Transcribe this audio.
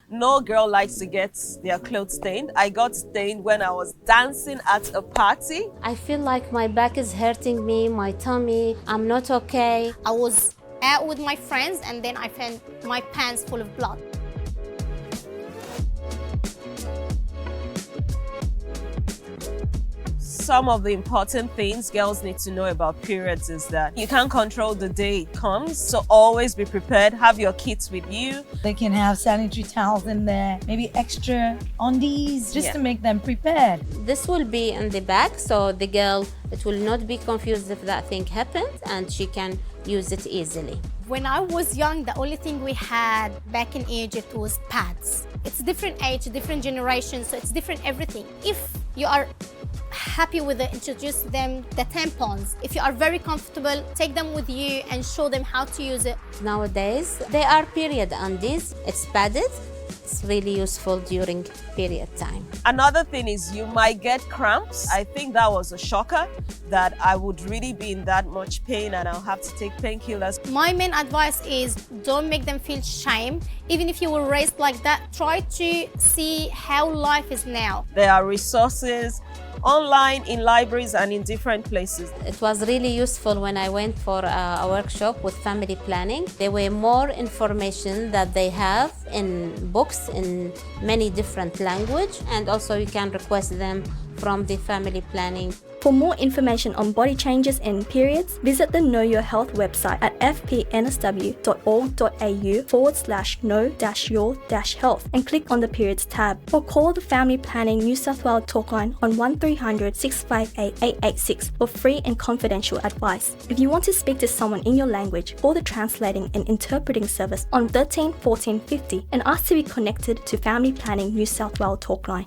No girl likes to get their clothes stained. I got stained when I was dancing at a party. I feel like my back is hurting me, my tummy, I'm not okay. I was out with my friends and then I found my pants full of blood. Some of the important things girls need to know about periods is that you can't control the day it comes, so always be prepared. Have your kits with you. They can have sanitary towels in there, maybe extra undies, just to make them prepared. This will be in the back, so the girl, it will not be confused if that thing happens, and she can use it easily. When I was young, the only thing we had back in Egypt was pads. It's different age, different generation, so it's different everything. If you are happy with it, introduce them the tampons. If you are very comfortable, take them with you and show them how to use it. Nowadays, they are period undies. It's padded. It's really useful during period time. Another thing is you might get cramps. I think that was a shocker, that I would really be in that much pain and I'll have to take painkillers. My main advice is don't make them feel shame. Even if you were raised like that, try to see how life is now. There are resources online, in libraries and in different places. It was really useful when I went for a workshop with family planning. There were more information that they have in books in many different languages, and also you can request them from the family planning. For more information on body changes and periods, visit the Know Your Health website at fpnsw.org.au/know-your-health and click on the Periods tab, or call the Family Planning New South Wales Talkline on 1300 658 886 for free and confidential advice. If you want to speak to someone in your language, call the Translating and Interpreting Service on 13 14 50 and ask to be connected to Family Planning New South Wales Talkline.